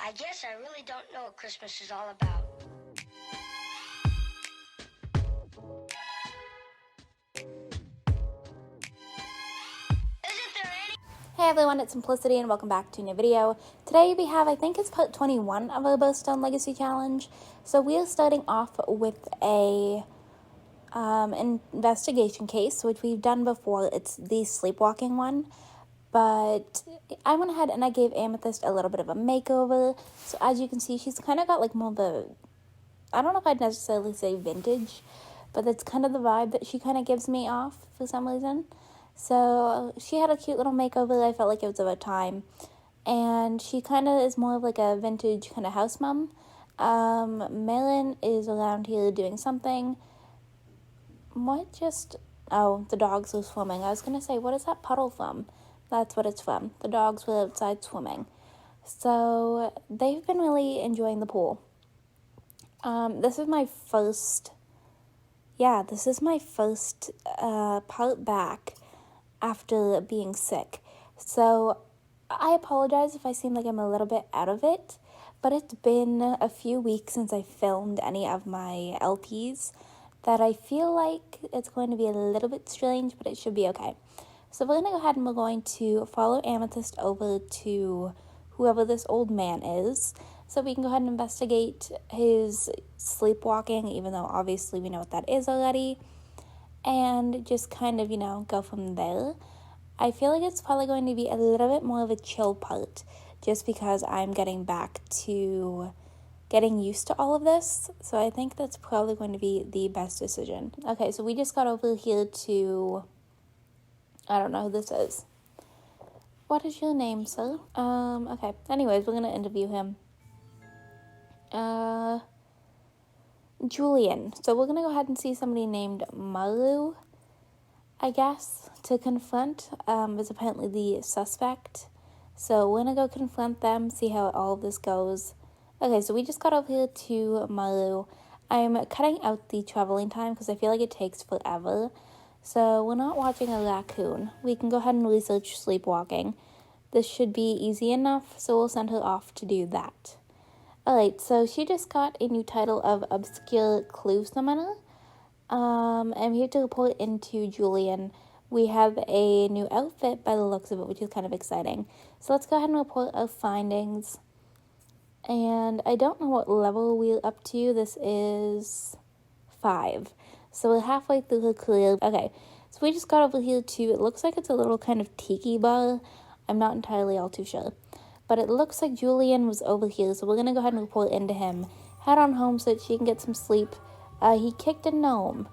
I guess I really don't know what Christmas is all about. Isn't there any? Hey everyone, it's Simplicity and welcome back to a new video. Today we have, I think it's part 21 of our Birthstone Legacy Challenge. So we are starting off with a investigation case, which we've done before. It's the sleepwalking one. But I went ahead and I gave Amethyst a little bit of a makeover. So as you can see, she's kind of got like more of a, I don't know if I'd necessarily say vintage, but that's kind of the vibe that she kind of gives me off for some reason. So she had a cute little makeover. I felt like it was about time. And she kind of is more of like a vintage kind of house mom. Marin is around here doing something. What just... Oh, the dogs were swimming. I was going to say, what is that puddle from? That's what it's from. The dogs were outside swimming. So they've been really enjoying the pool. This is my first part back after being sick. So I apologize if I seem like I'm a little bit out of it, but it's been a few weeks since I filmed any of my LPs that I feel like it's going to be a little bit strange, but it should be okay. So we're going to go ahead and we're going to follow Amethyst over to whoever this old man is, so we can go ahead and investigate his sleepwalking, even though obviously we know what that is already, and just kind of, go from there. I feel like it's probably going to be a little bit more of a chill part, just because I'm getting back to getting used to all of this, so I think that's probably going to be the best decision. Okay, so we just got over here to... I don't know who this is. What is your name, sir? Okay. Anyways, we're gonna interview him. Julian. So we're gonna go ahead and see somebody named Maru, I guess, to confront, is apparently the suspect. So we're gonna go confront them, see how all of this goes. Okay, so we just got over here to Maru. I'm cutting out the traveling time because I feel like it takes forever. So we're not watching a raccoon. We can go ahead and research sleepwalking. This should be easy enough, so we'll send her off to do that. Alright, so she just got a new title of Obscure Clue Summoner. I'm here to report into Julian. We have a new outfit by the looks of it, which is kind of exciting. So let's go ahead and report our findings. And I don't know what level we're up to. This is 5. So we're halfway through her career. Okay, so we just got over here to, it looks like it's a little kind of tiki bar. I'm not entirely all too sure. But it looks like Julian was over here, so we're going to go ahead and report into him. Head on home so that she can get some sleep. He kicked a gnome.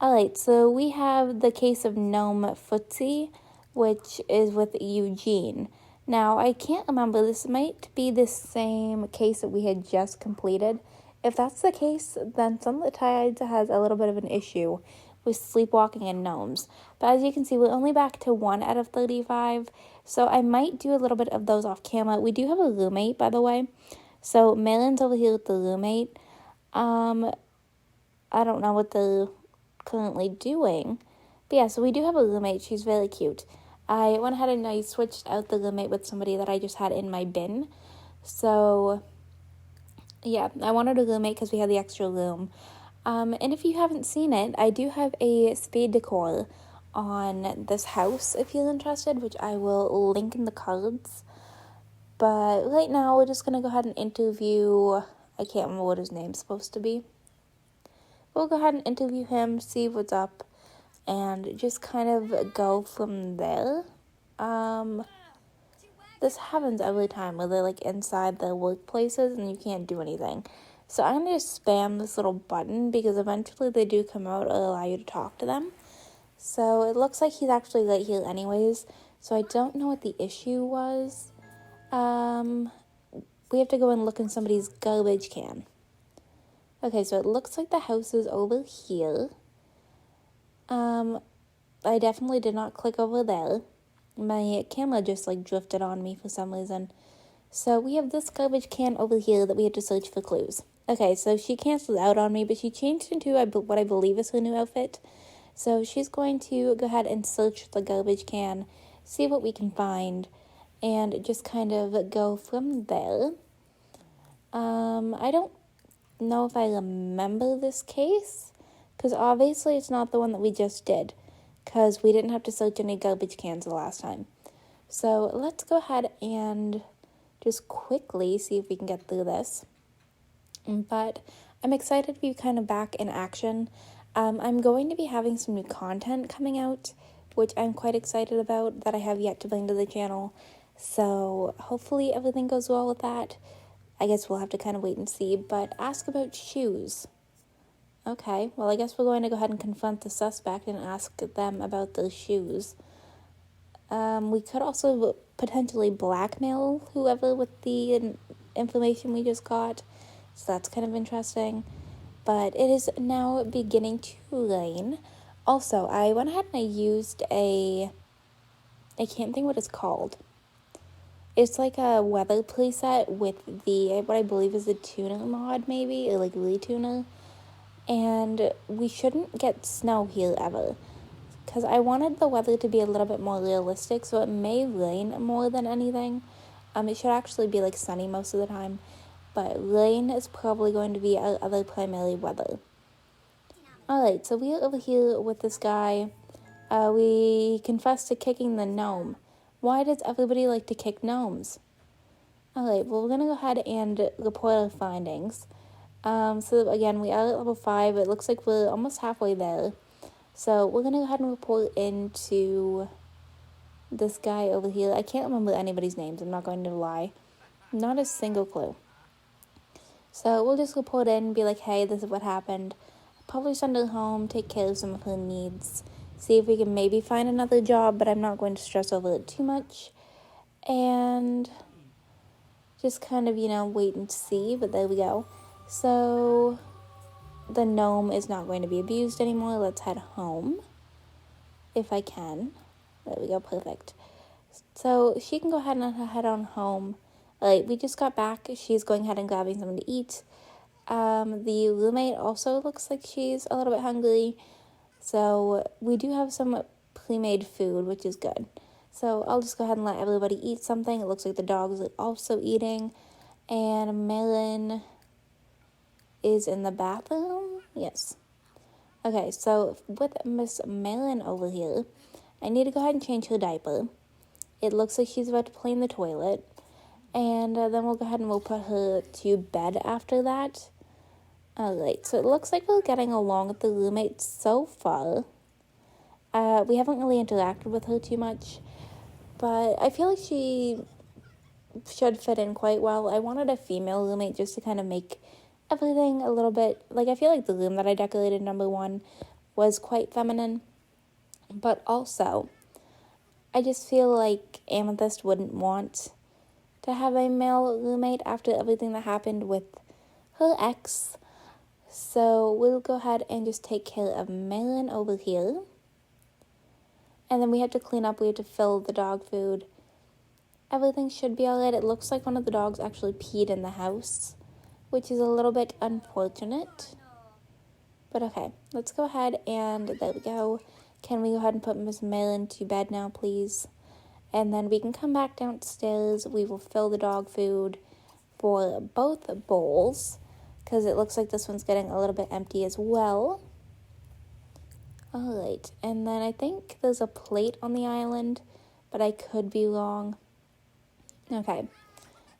Alright, so we have the case of Gnome Footsie, which is with Eugene. Now, I can't remember, this might be the same case that we had just completed. If that's the case, then Sunlit Tides has a little bit of an issue with sleepwalking and gnomes. But as you can see, we're only back to 1 out of 35, so I might do a little bit of those off camera. We do have a roommate, by the way. So Marin's over here with the roommate. I don't know what they're currently doing. But yeah, so we do have a roommate. She's very cute. I went ahead and I switched out the roommate with somebody that I just had in my bin. So... yeah, I wanted a roommate because we had the extra room. And if you haven't seen it, I do have a speed decor on this house if you're interested, which I will link in the cards. But right now, we're just going to go ahead and interview... I can't remember what his name's supposed to be. We'll go ahead and interview him, see what's up, and just kind of go from there. This happens every time where they're like inside their workplaces and you can't do anything. So I'm going to just spam this little button because eventually they do come out or allow you to talk to them. So it looks like he's actually right here anyways. So I don't know what the issue was. We have to go and look in somebody's garbage can. Okay, so it looks like the house is over here. I definitely did not click over there. My camera just drifted on me for some reason. So we have this garbage can over here that we have to search for clues. Okay, so she canceled out on me, but she changed into what I believe is her new outfit. So she's going to go ahead and search the garbage can, see what we can find, and just kind of go from there. I don't know if I remember this case, because obviously it's not the one that we just did, because we didn't have to search any garbage cans the last time. So let's go ahead and just quickly see if we can get through this. But I'm excited to be kind of back in action. I'm going to be having some new content coming out, which I'm quite excited about, that I have yet to bring to the channel. So hopefully everything goes well with that. I guess we'll have to kind of wait and see. But ask about shoes. Okay, well, I guess we're going to go ahead and confront the suspect and ask them about those shoes. We could also potentially blackmail whoever with the information we just got. So that's kind of interesting. But it is now beginning to rain. Also, I went ahead and I used I can't think what it's called. It's like a weather preset with what I believe is a tuner mod, maybe, or like retuner. And we shouldn't get snow here ever, because I wanted the weather to be a little bit more realistic, so it may rain more than anything. It should actually be like sunny most of the time, but rain is probably going to be our other primary weather. Alright, so we're over here with this guy. We confessed to kicking the gnome. Why does everybody like to kick gnomes? Alright, well, we're going to go ahead and report our findings. So again, we are at level 5. It looks like we're almost halfway there. So we're going to go ahead and report into this guy over here. I can't remember anybody's names, I'm not going to lie. Not a single clue. So we'll just report in and be like, hey, this is what happened. Probably send her home, take care of some of her needs. See if we can maybe find another job, but I'm not going to stress over it too much. And just kind of, wait and see, but there we go. So the gnome is not going to be abused anymore. Let's head home, if I can. There we go, perfect. So she can go ahead and head on home. We just got back. She's going ahead and grabbing something to eat. The roommate also looks like she's a little bit hungry. So we do have some pre-made food, which is good. So I'll just go ahead and let everybody eat something. It looks like the dogs are also eating. And Marin is in the bathroom. Yes. Okay, so with Miss Marin over here, I need to go ahead and change her diaper. It looks like she's about to play in the toilet. And then we'll go ahead and we'll put her to bed after that. Alright, so it looks like we're getting along with the roommate so far. We haven't really interacted with her too much, but I feel like she should fit in quite well. I wanted a female roommate just to kind of make everything a little bit, I feel like the room that I decorated, number 1, was quite feminine. But also, I just feel like Amethyst wouldn't want to have a male roommate after everything that happened with her ex. So we'll go ahead and just take care of Marin over here. And then we have to clean up, we have to fill the dog food. Everything should be alright. It looks like one of the dogs actually peed in the house, which is a little bit unfortunate. But okay, let's go ahead and there we go. Can we go ahead and put Miss Marin to bed now, please? And then we can come back downstairs. We will fill the dog food for both bowls, because it looks like this one's getting a little bit empty as well. Alright, and then I think there's a plate on the island, but I could be wrong. Okay,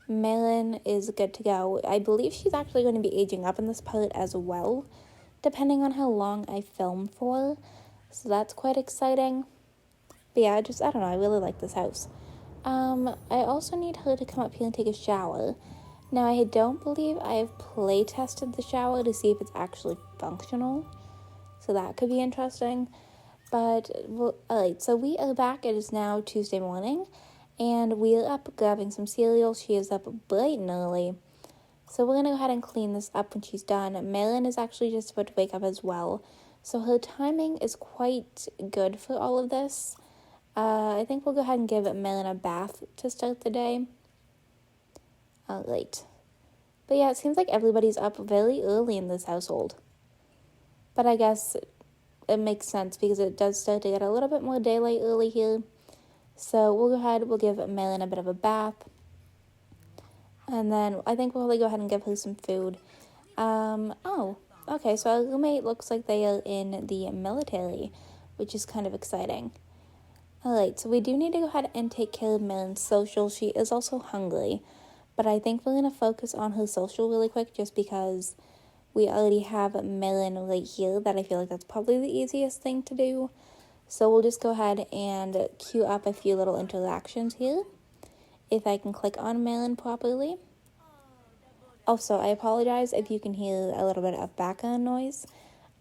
Marin is good to go. I believe she's actually going to be aging up in this part as well, depending on how long I film for. So that's quite exciting. But yeah, I don't know, I really like this house. I also need her to come up here and take a shower. Now, I don't believe I have play tested the shower to see if it's actually functional. So that could be interesting. But, alright, so we are back. It is now Tuesday morning. And we are up grabbing some cereal. She is up bright and early. So we're going to go ahead and clean this up when she's done. Marin is actually just about to wake up as well. So her timing is quite good for all of this. I think we'll go ahead and give Marin a bath to start the day. Alright. But yeah, it seems like everybody's up very early in this household. But I guess it makes sense because it does start to get a little bit more daylight early here. So we'll go ahead, we'll give Marin a bit of a bath. And then I think we'll probably go ahead and give her some food. Oh, okay, so our roommate looks like they are in the military, which is kind of exciting. Alright, so we do need to go ahead and take care of Marin's social. She is also hungry, but I think we're going to focus on her social really quick just because we already have Marin right here that I feel like that's probably the easiest thing to do. So we'll just go ahead and queue up a few little interactions here. If I can click on Marin properly. Also, I apologize if you can hear a little bit of background noise.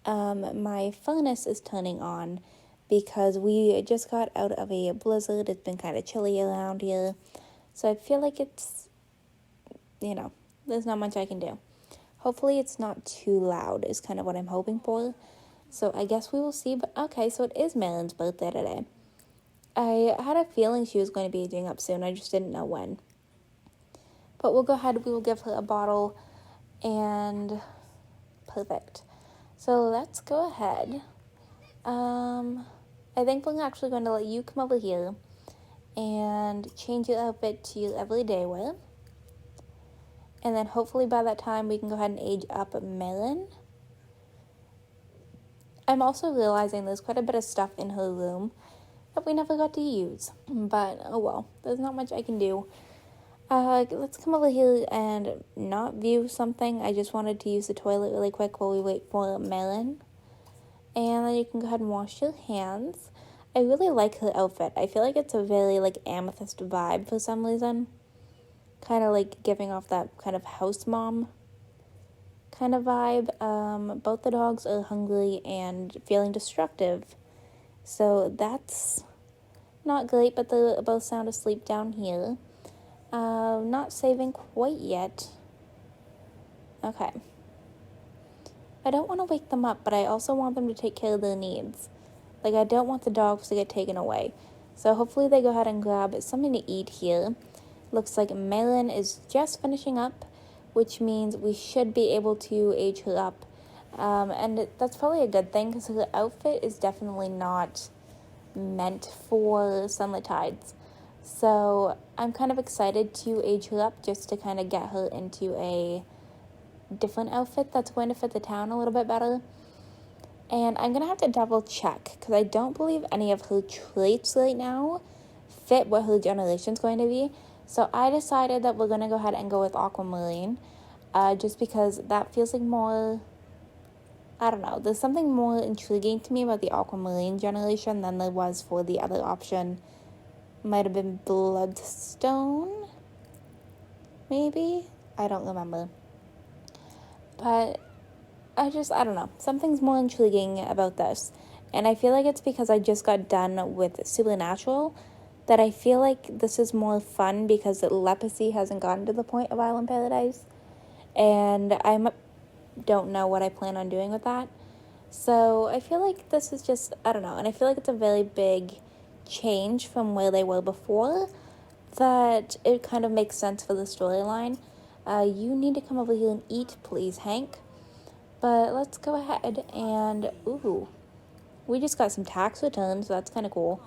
My furnace is turning on because we just got out of a blizzard. It's been kind of chilly around here. So I feel like it's, there's not much I can do. Hopefully it's not too loud is kind of what I'm hoping for. So I guess we will see. But okay, so it is Marin's birthday today. I had a feeling she was going to be aging up soon. I just didn't know when. But we'll go ahead. We will give her a bottle. And perfect. So let's go ahead. I think we're actually going to let you come over here and change your outfit to your everyday wear. And then hopefully by that time we can go ahead and age up Marin. I'm also realizing there's quite a bit of stuff in her room that we never got to use. But, oh well, there's not much I can do. Let's come over here and not view something. I just wanted to use the toilet really quick while we wait for Marin. And then you can go ahead and wash your hands. I really like her outfit. I feel like it's a very, amethyst vibe for some reason. Kind of, giving off that kind of house mom kind of vibe. Both the dogs are hungry and feeling destructive. So that's not great, but they're both sound asleep down here. Not saving quite yet. Okay. I don't want to wake them up, but I also want them to take care of their needs. I don't want the dogs to get taken away. So hopefully they go ahead and grab something to eat here. Looks like Marin is just finishing up, which means we should be able to age her up. And that's probably a good thing because her outfit is definitely not meant for Sunlit Tides. So I'm kind of excited to age her up just to kind of get her into a different outfit that's going to fit the town a little bit better. And I'm going to have to double check because I don't believe any of her traits right now fit what her generation's going to be. So I decided that we're going to go ahead and go with Aquamarine just because that feels like more, I don't know, there's something more intriguing to me about the Aquamarine generation than there was for the other option. Might have been Bloodstone, maybe? I don't remember. But I don't know. Something's more intriguing about this. And I feel like it's because I just got done with Supernatural that I feel like this is more fun because leprosy hasn't gotten to the point of Island Paradise. And I don't know what I plan on doing with that. So I feel like this is just, I don't know. And I feel like it's a very big change from where they were before that it kind of makes sense for the storyline. You need to come over here and eat, please, Hank. But let's go ahead and, we just got some tax returns, so that's kind of cool.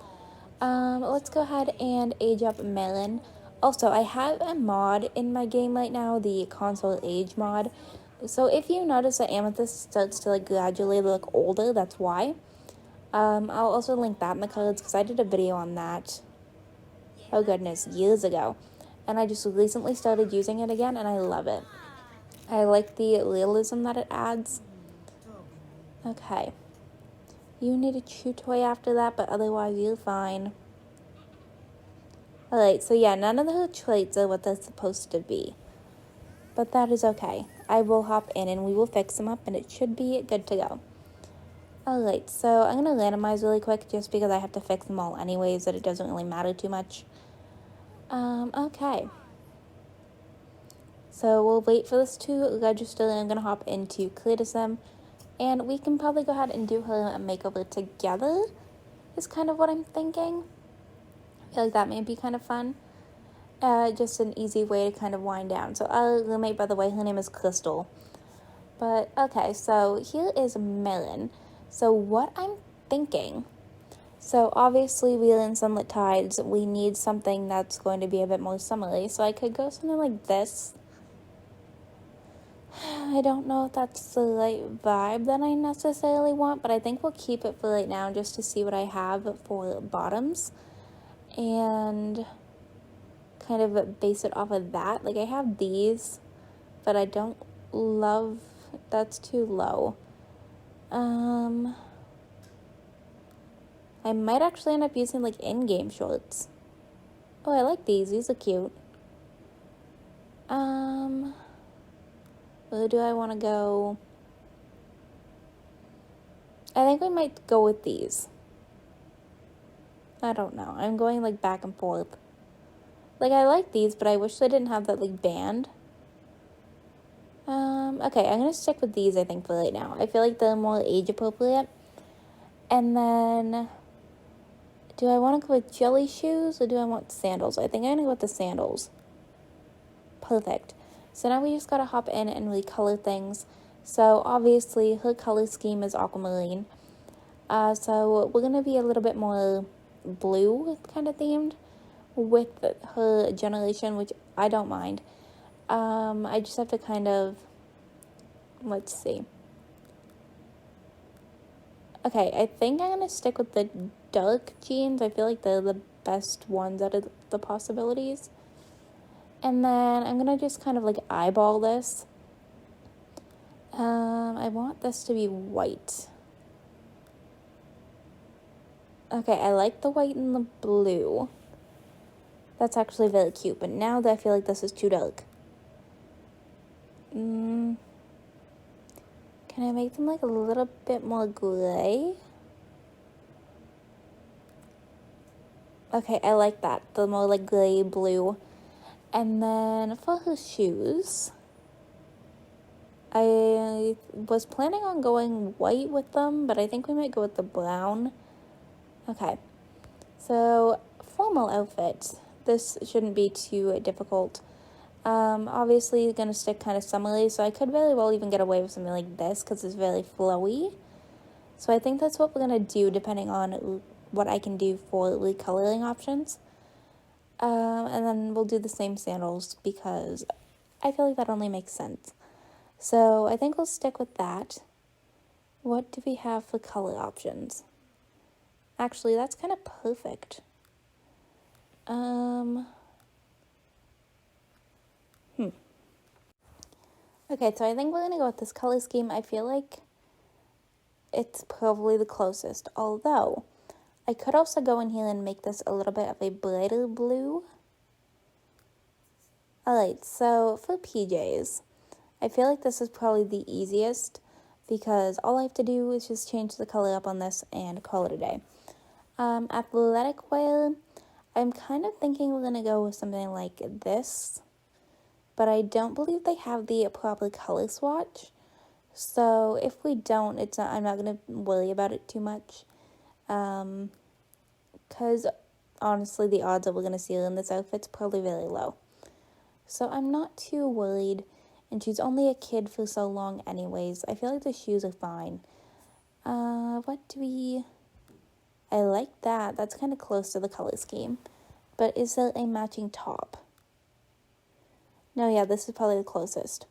Let's go ahead and age up Marin. Also, I have a mod in my game right now, the console age mod. So if you notice that Amethyst starts to gradually look older, that's why. I'll also link that in the cards because I did a video on that, oh goodness, years ago. And I just recently started using it again and I love it. I like the realism that it adds. Okay. You need a chew toy after that, but otherwise you're fine. Alright, so yeah, none of the traits are what they're supposed to be. But that is okay. I will hop in and we will fix them up and it should be good to go. Alright, so I'm going to randomize really quick just because I have to fix them all anyways, that it doesn't really matter too much. Okay. So we'll wait for this to register and I'm going to hop into Criticism. And we can probably go ahead and do her makeover together is kind of what I'm thinking. I feel like that may be kind of fun. Just an easy way to kind of wind down. So our roommate, by the way, her name is Crystal. But, okay, so here is Marin. So what I'm thinking, So obviously we in Sunlit Tides, we need something that's going to be a bit more summery. So I could go something like this. I don't know if that's the right vibe that I necessarily want, but I think we'll keep it for right now just to see what I have for bottoms. And kind of base it off of that. Like I have these, but I don't love, that's too low. I might actually end up using like in-game shorts. Oh, I like these. These are cute. Where do I want to go? I think we might go with these. I don't know. I'm going like back and forth. Like I like these, but I wish they didn't have that like band. Okay, I'm gonna stick with these I think for right now. I feel like they're more age appropriate. And then do I want to go with jelly shoes or do I want sandals? I think I'm gonna go with the sandals. Perfect. So now we just gotta hop in and recolor things. So obviously her color scheme is aquamarine. So we're gonna be a little bit more blue kind of themed with her generation, which I don't mind. I just have to kind of, let's see. Okay, I think I'm gonna stick with the dark jeans. I feel like they're the best ones out of the possibilities. And then I'm gonna just kind of like eyeball this. I want this to be white. Okay, I like the white and the blue. That's actually very cute, but now that I feel like this is too dark. Can I make them like a little bit more gray? Okay, I like that. The more like gray blue. And then for her shoes, I was planning on going white with them, but I think we might go with the brown. Okay, so formal outfit. This shouldn't be too difficult. Obviously gonna stick kind of summery, so I could very well even get away with something like this because it's very flowy. So I think that's what we're gonna do depending on what I can do for recoloring options. And then we'll do the same sandals because I feel like that only makes sense. So I think we'll stick with that. What do we have for color options? Actually, that's kind of perfect. Okay, so I think we're gonna go with this color scheme. I feel like it's probably the closest, although I could also go in here and make this a little bit of a brighter blue. Alright, so for PJs, I feel like this is probably the easiest because all I have to do is just change the color up on this and call it a day. Athletic wear, I'm kind of thinking we're gonna go with something like this, but I don't believe they have the proper color swatch. So if we don't, I'm not gonna worry about it too much. Because honestly, the odds that we're gonna see her in this outfit's probably very low. So I'm not too worried, and she's only a kid for so long anyways. I feel like the shoes are fine. I like that. That's kind of close to the color scheme. But is there a matching top? No, yeah, this is probably the closest.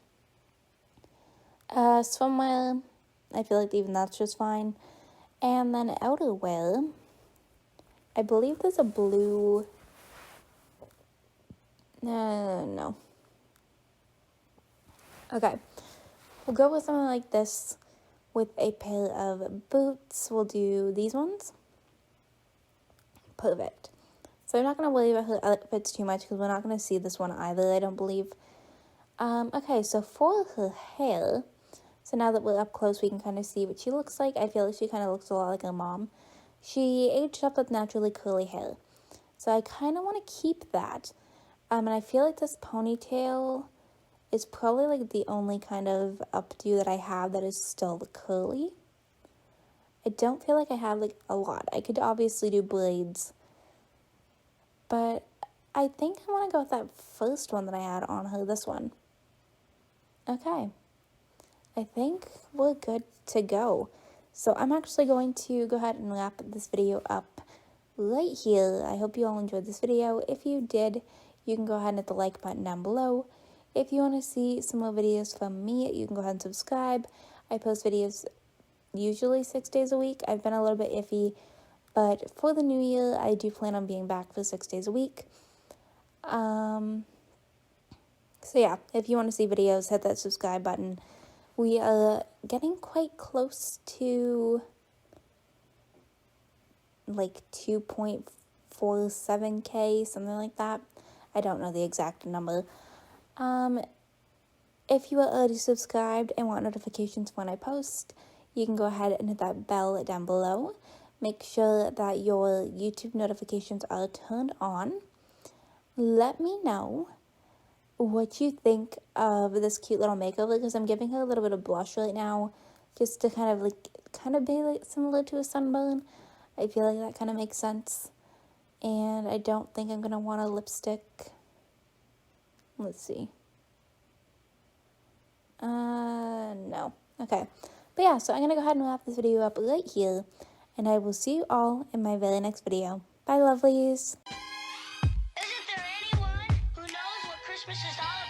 Swimwear, I feel like even that's just fine. And then outerwear, I believe there's a blue. No. Okay, we'll go with something like this with a pair of boots. We'll do these ones. Perfect. So I'm not going to worry about her outfits too much because we're not going to see this one either, I don't believe. Okay, so for her hair, so now that we're up close, we can kind of see what she looks like. I feel like she kind of looks a lot like her mom. She aged up with naturally curly hair. So I kind of want to keep that. And I feel like this ponytail is probably like the only kind of updo that I have that is still curly. I don't feel like I have like a lot. I could obviously do braids, but I think I want to go with that first one that I had on her, this one. Okay. I think we're good to go. So I'm actually going to go ahead and wrap this video up right here. I hope you all enjoyed this video. If you did, you can go ahead and hit the like button down below. If you want to see some more videos from me, you can go ahead and subscribe. I post videos usually 6 days a week. I've been a little bit iffy, but for the new year, I do plan on being back for 6 days a week. So yeah, if you want to see videos, hit that subscribe button. We are getting quite close to like 2.47K, something like that. I don't know the exact number. If you are already subscribed and want notifications when I post, you can go ahead and hit that bell down below. Make sure that your YouTube notifications are turned on. Let me know what you think of this cute little makeover, because I'm giving her a little bit of blush right now, just to kind of be like similar to a sunburn. I feel like that kind of makes sense. And I don't think I'm going to want a lipstick. Let's see. No. Okay. But yeah, so I'm going to go ahead and wrap this video up right here. And I will see you all in my very next video. Bye, lovelies. Isn't there anyone who knows what Christmas is all about?